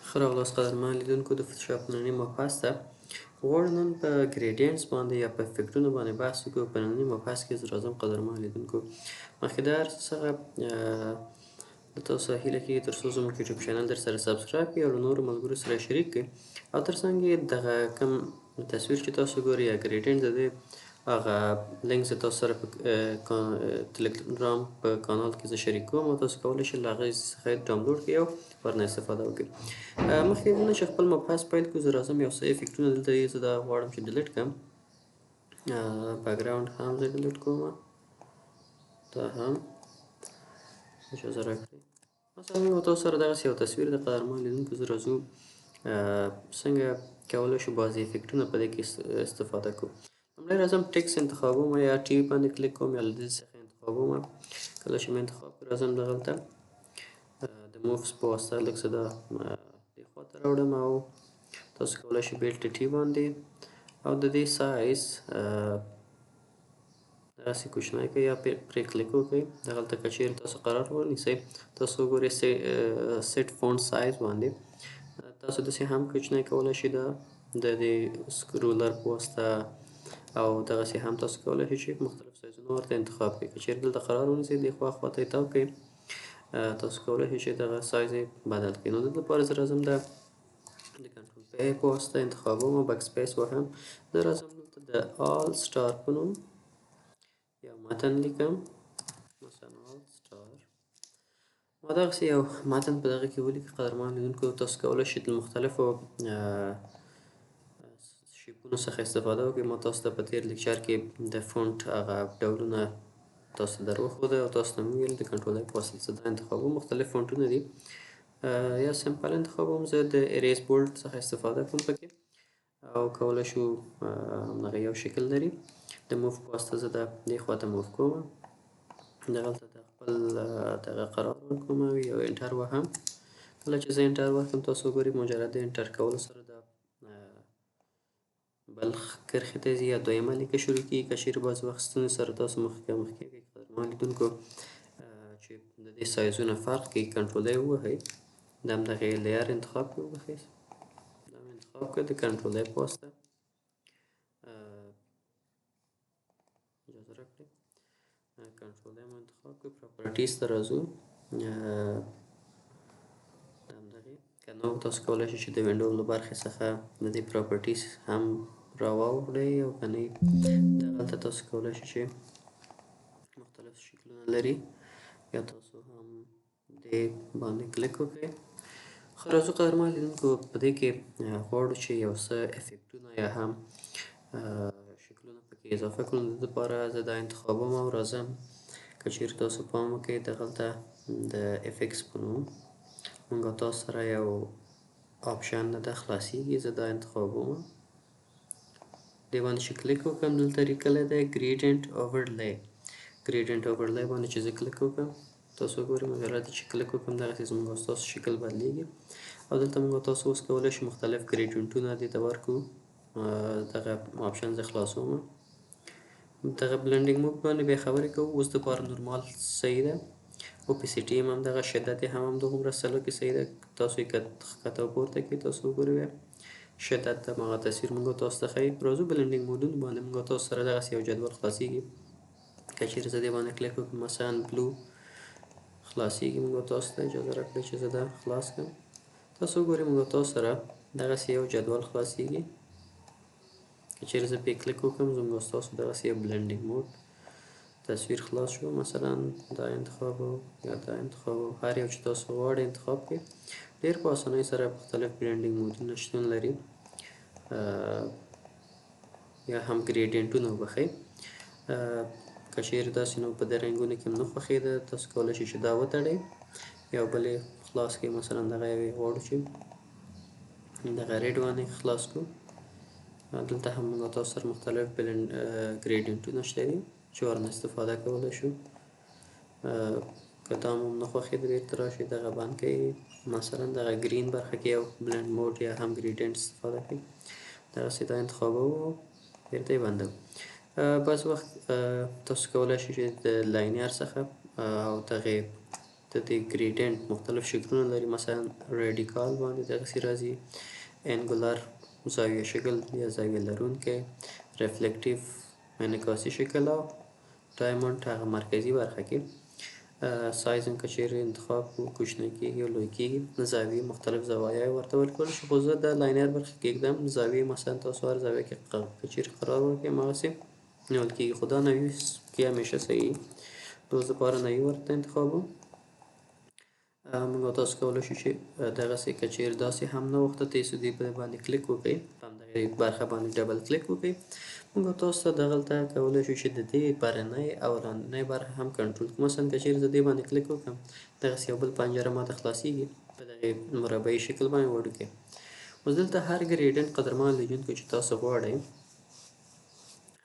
ښه راغلاست قدرمن لیدونکو د فوتوشاپ ننني مبحث ته. غواړو نن په ګریډینټس باندې یا په افیکټونو باندې بحث وکړو. په ننني مبحث کې زه راځم قدرمن لیدونکو، مخکې د هر څه څخه د تاسو هیله کېږي تر څو زموږ یوټیوب چینل در سره سبسکرایب کړئ او له نورو ملګرو سره شریک کړئ، او تر څنګ یې دغه کوم تصویر چې تاسو ګورئ یا ګریډینټ د دې هغه لینک زه تاسو سره په ټلګرام په کانال کې زه شریک کوم او تاسو کولی شئ له هغې څخه یې ډاونلوډ کړئ او ورنه استفاده وکړئ. مخکې نه چې خپل مبحث پیل کړو زه راځم یو څه افیکټونه دلته دي، زه دا غواړم چې ډیلیټ کړم. بیکګراوند هم زه ډیلیټ کوم، دا هم اجازه راکړئ. مثلا موږ تاسو سره دغسې یو تصویر د قدرمن لیدونکو زه راځو څنګه کولی شو بعضې افیکټونه په دې کې استفاده کړو. لومړی راځم ټکس انتخابوم یا ټي وي باندې کلیک کوم یا له دې څخه انتخابوم. کله چې مې انتخاب کړو راځم دغلته د مووس په واسطه لږ څه دا دې خواته راوړم او تاسو کولی شئ بیلټ ټي باندې او د دې سایز دغسې کوچنی کړئ یا پرې کلیک وکړئ. دغلته که چیرې تاسو قرار ونیسئ تاسو وګورئ سیټ فونټ سایز باندې تاسو داسې هم کوچنی کولی شئ د دې سکرولر په واسطه، او دغسې هم تاسو کولی شئ چې مختلف سایزونه ورته انتخاب کړئ. که چیرې دلته قرار ونیسئ دې خواته یې تاو کړئ تاسو کولی شئ چې دغه سایز یې بدل کړئ. نو دلته لپاره زه راځم د کنټرول پی په واسطه انتخابوم او بک سپیس وهم. زه راځم دلته د آل سټار په نوم یو متن لیکم، مثلا آل سټار، ما دغسې یو متن په دغه کې ولیکئ. قدرمن لیدونکو تاسو کولی شئ د مختلفو شیپونو څخه استفاده وکړئ. ما تاسو ته په تېر لیکچر کې د فونټ هغه ډولونه تاسو ته در وښوده او تاسو ته مې وویل د کنټرول ای په واسطه زه دا انتخابوم. مختلف فونټونه دي یا سمپل انتخابوم. زه د اریز بولډ څخه استفاده کوم پکې او کولی شو همدغه یو شکل لري. د موف په واسطه زه دې خواته موف کوم، دغلته د خپل دغه قرار ورکوم او یو انټر وهم. کله چې زه انټر ورکړم تاسو وګورئ مجرد د انټر کولو سره د بل کرښې ته ځي یا دویمه لیکه شروع کېږي. که چیرې بعضې وخت ستونزې سره تاسو مخ کېږئ قدرمن لیدونکو چې د دې سایزونه فرق کوي کنټرول ای ووهئ، د همدغې لیر انتخاب کړئ، وبخښئ دا مې انتخاب کړ د کنټرول ای په واسطه اجازه راکړئ کنټرول ای مو انتخاب کړ. پراپرټیز ته راځو د همدغې که نه تاسو کولی شئ چې د وینډو له برخې څخه د دې پراپرټیز هم راواوړئ او که نه دغلته تاسو کولی شئ چې مختلف شکلونه لري یا تاسو هم دې باندې کلیک وکړئ. ښه راځو قدرمن لیدونکو په دې کې غواړو چې یو څه افیکټونه یا هم شکلونه پکې اضافه کړو. د دې لپاره زه دا انتخابوم او راځم که چیرې تاسو پام وکړئ دغلته د افیکس په نوم موږ تاسو سره یو آپشن ده خلاصیږي. زه دا انتخابوم، دې باندې چې کلیک وکړم دلته لیکلی دی ګریډینټ اوورلی. ګریډینټ اوورلی باندې چې زه کلیک وکړم تاسو وګورئ مجرد چې کلیک وکړم دغسې زموږ او ستاسو شکل بدلیږي او دلته موږ تاسو اوس کولی شو مختلف ګریډینټونه دې ته ورکړو. دغه آپشن زه خلاصوم. دغه بلنډینګ موډ باندې بیا خبرې کوو. اوس دپاره نورمال صحیح ده، اوپیسیټي هم همدغه، شدت یې هم همدغومره سلو کې صحیح ده. تاسو یې ښکته او پورته کړئ تاسو وګورئ بیا شدت هماغه تصویر موږ تاسو ته ښیي. راځو بلنډینګ موډونو باندې موږ تاسو سره دغسې یو جدول خلاصیږي. که چیرې زه دې باندې کلیک وکړم مثلا بلو خلاصیږي، موږ تاسو ته اجازه راکړئ چې زه دا خلاص کړم. تاسو وګورئ موږ تاسو سره دغسې یو جدول خلاصیږي. که چیرې زه پرې کلیک وکړم زموږ او ستاسو دغسې یو بلنډینګ موډ تصویر خلاص شو. مثلا دا انتخابوم یا دا انتخابوم، هر یو چې تاسو غواړئ انتخاب کړئ. ډېر په اسانۍ سره مختلف بلنډینګ مودونه شتون لري یا هم ګریډینټونه وبخښئ. که چیرې داسې نو په دې رنګونو کې هم نه خوښېده تاسو کولی شئ چې دا وتړئ یو بل یې خلاص کړئ. مثلا دغه یو یې غواړو چې دغه ریډ باندې خلاص کړو. دلته هم موږ تاسو سره مختلف ګریډینټونه شته دي چې ورنه استفاده کولی شو. که دا مو نه خوښېده بېرته راشئ دغه بند کړئ. مثلا دغه ګرین برخه کې یو بلنډ موډ یا هم ګریډینټ استفاده کړئ. دغسې دا انتخابوو بېرته یې بندوو. بعض وخت تاسو کولی شئ چې د لاینر څخه او دغې د دې ګریډینټ مختلف شکلونه لري، مثلا ریډیکال باندې دغسې راځي، انګولر زاویه شکل یا زاویه لرونکی، ریفلیکټیو انعکاسي شکل، او ډایمونډ هغه مرکزي برخه کې. سایز هم که چیرې انتخاب کړو کوچنی کېږي او لوی کېږي، زاویې مختلف زوایای ورته ورکول شي، خو زه د لاینر برخه کې ږدم. زاویې مثلا تاسو هر زاویه کې که چیرې قرار ورکړئ هماغسې نیول کېږي، خو دا نوي کې همیشه صحیح د اوس دپاره نوي ورته انتخابوم. موږ او تاسو کولی شو چې دغسې که چیرې داسې هم نه غوښته تاسو دې په باندې کلیک وکړئ، په همدغې برخه باندې ډبل کلیک وکړئ. موږ او تاسو ته دغلته کولی شو چې د دې بهرنۍ او لاندنۍ برخه هم کنټرول کړو. مثلا که چیرې زه دې باندې کلیک وکړم دغسې یو بل پنجره ماته خلاصیږي په دغې مربعي شکل باندې وړوکی. اوس دلته هر ګریډینټ قدرمن لیدونکو چې تاسو غواړئ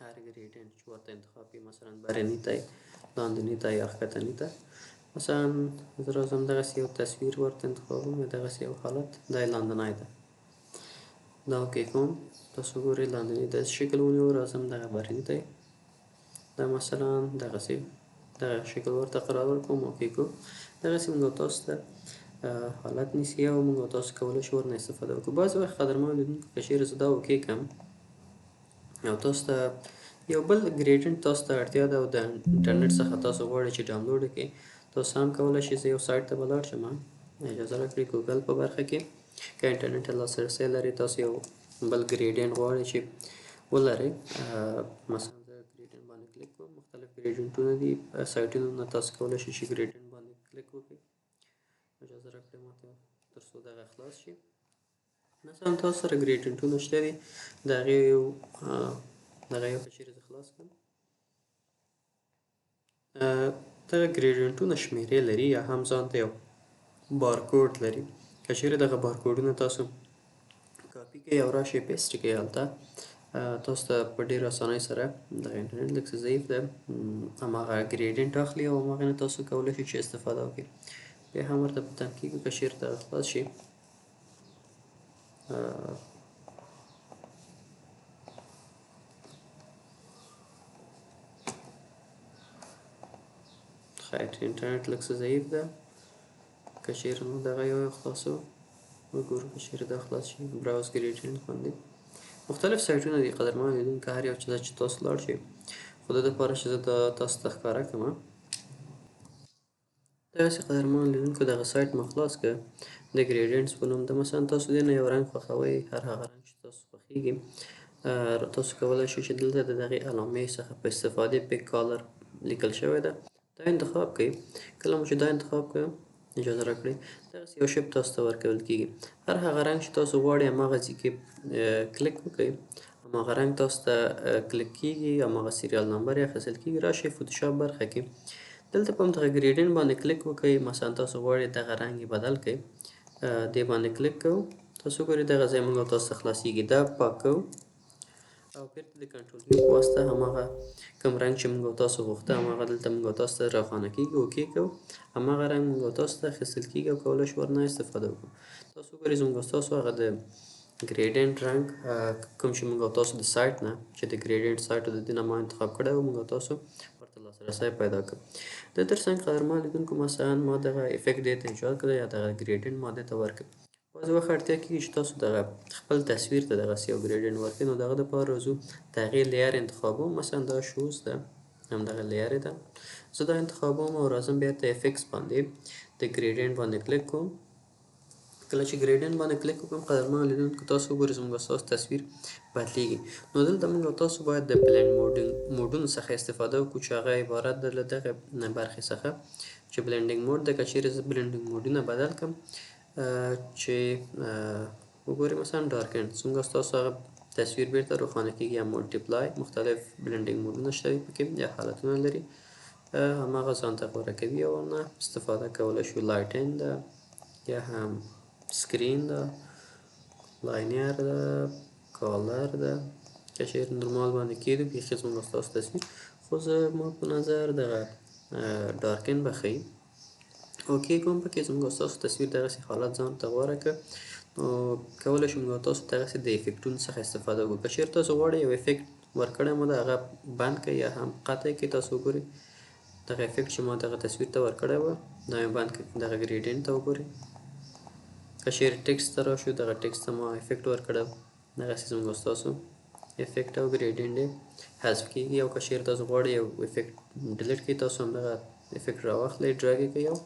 هر ګریډینټ چې ورته انتخاب کړئ، مثلا بهرني ته لاندني ته یا ښکتني ته، مثلا زه راځم دغسې یو تصویر ورته انتخابوم یا دغسې یو حالت، دا یې لاندنی ده، دا اوکې کوم. تاسو ګورئ لاندني داسې شکل ونیو، راځم دغه بهرني ته دا مثلا دغسې دغه شکل ورته قرار ورکوم، اوکې کوم. دغسې موږ او تاسو ته حالت نیسي او موږ او تاسو کولی شو ورنه استفاده وکړو. بعضې وخت قدرمنو لیدونکو که چیرې زه دا اوکې کړم او تاسو ته یو بل ګریډینټ تاسو ته اړتیا ده او د انټرنټ څخه تاسو غواړئ چې ډاونلوډ یې کړئ، تاسو هم کولی شئ. زه یو سایټ ته به لاړ شم، اجازه راکړئ ګوګل په برخه کې که انټرنټ ته لاسرسی لرئ، تاسو یو بل ګریډینټ غواړئ چې ولرئ، مثلا زه ګریډینټ باندې کلیک کوم، مختلف ګریډینټونه دي سایټونو نه تاسو کولی شئ چې ګریډینټ باندې کلیک وکړئ. اجازه راکړئ ماته تر څو دغه خلاص شي. مثلا تاسو سره ګریډینټونه شته دي، د هغې یو که چیرې زه خلاص کړم، دغه ګریډینټونه شمېرې لري یا هم ځان ته یو بارکوډ لري. که چیرې دغه بارکوډونه تاسو کاپي کړئ او راشئ پیسټ کړئ هلته، تاسو ته په ډېره اسانۍ سره دغه انټرنټ لږ څه ضعیف ده هماغه ګریډینټ اخلي او هماغې نه تاسو کولی شئ چې استفاده وکړئ. بیا هم ورته په تم کېږو که چیرې دغه خلاص شي. خیر انټرنټ لږ څه ضعیف ده، که چیرې نو دغه یو خلاصوو، وګورو که چیرې دا خلاص شي. براوز ګریډینټ باندې مختلف سایټونه دي قدرمنو لیدونکو، هر یو ځای چې تاسو لاړ شئ، خو د دې دپاره چې زه دا تاسو ته ښکاره کړمه. دغسې قدرمنو لیدونکو دغه سایټ مو خلاص کړه د ګریډینټس په نوم ده. مثلا تاسو دې نه یو رنګ خوښوئ، هر هغه رنګ چې تاسو خوښیږي، تاسو کولی شئ چې دلته د دغې علامې څخه په استفادې پیک کالر لیکل شوی ده، دا انتخاب کړئ. کله مو چې دا انتخاب کړئ اجازه راکړئ دغسې یو شیپ تاسو ته ورکول کېږي، هر هغه رنګ چې تاسو غواړئ هماغه ځای کې کلیک وکړئ، هماغه رنګ تاسو ته کلیک کېږي، هماغه سیریال نمبر یې اخیستل کېږي. راشئ فوتوشاپ برخه کې دلته په همدغه ګریډینټ باندې کلیک وکړئ، مثلا تاسو غواړئ دغه رنګ یې بدل کړئ، دې باندې کلیک کوو، تاسو ګورئ دغه ځای موږ او تاسو ته خلاصیږي. دا پاک کوو او بیرته د کنټرول په واسطه هماغه کوم رنګ چې موږ او تاسو غوښته هماغه دلته موږ او تاسو ته روښانه کېږي، اوکې کوو، هماغه رنګ موږ او تاسو ته اخیستل کېږي او کولی شو ورنه استفاده وکړو. تاسو ګورئ زموږ او ستاسو هغه د ګریډینټ رنګ کوم چې موږ او تاسو د سایټ نه چې د ګریډینټ سایټ د دې نه ما انتخاب کړی و، موږ او تاسو ورته لاسرسی پیدا کړو. د تر څنګ قدرمنو لیدونکو مثلا ما دغه افیکټ دې ته ایجاد کړی یا دغه ګریډینټ ما دې ته ورکړ. بعضې وخت اړتیا کېږي چې تاسو دغه خپل تصویر ته دغسې یو ګریډینټ ورکړئ، نو دغه دپاره راځو د هغې لییر انتخابوم، مثلا دا شوز ده، همدغه لییر ده، زه دا انتخابوم او راځم بیرته افیکټس باندې د ګریډینټ باندې کلیک کوم. کله چې ګریډینټ باندې کلیک وکړم قدرمنو لیدونکو تاسو وګورئ زموږ او ستاسو تصویر بدلېږي. نو دلته موږ او تاسو باید د بلینډ موډونو څخه استفاده وکړو چې هغه عبارت ده له دغه برخې څخه چې بلینډینګ موډ ده. که چیرې زه بلینډینګ موډونه بدل کړم چې وګورئ مثلا ډارکنډ، زموږ او ستاسو هغه تصویر بیرته روښانه کېږي، یا ملټیپلای، مختلف بلینډینګ موډونه شته دي پکې یا حالتونه لري، هماغه ځان ته غوره کوي او نه استفاده کولی شو. لایټین ده یا هم سکرین ده، لاینر ده، کالر ده، که چیرې نورمال باندې کېږدو بیخي زموږ او ستاسو تصویر، خو زما په نظر دغه ډارکن به ښه وي. اوکې کوم، پکې زموږ او ستاسو تصویر دغسې حالت ځان ته غوره کړه. نو کولی شو موږ او تاسو دغسې د افیکټونو څخه استفاده وکړو. که چیرې تاسو غواړئ یو افیکټ ورکړی مو ده هغه بند کړئ یا هم قطع کړئ، تاسو وګورئ دغه افیکټ چې ما دغه تصویر ته ورکړی و دا مې بند کړ. دغه ګریډینټ ته وګورئ. که چیرې ټکسټ ته راشو دغه ټکسټ ته ما افیکټ ورکړی دغسې زموږ ستاسو افیکټ او ګریډینټ یې حذف کېږي. او که چیرې تاسو غواړئ یو افیکټ ډیلیټ کړئ تاسو همدغه افیکټ راواخلئ ډراګ یې کړئ او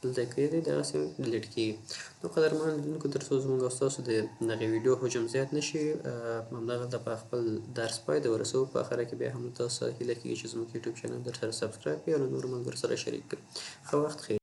دلته یې کږدئ دغسې ډیلیټ کېږي. نو قدرمنو لیدونکو تر څو زموږ او ستاسو د دغې ویډیو حجم زیات نه شي همدغلته په خپل درس پای ته ورسوو. په اخره کې بیا هم له تاسو څخه هیله کېږي چې زموږ یوټیوب چینل درسره سبسکرایب کړئ او له نورو ملګرو سره شریک کړئ. ښه وخت.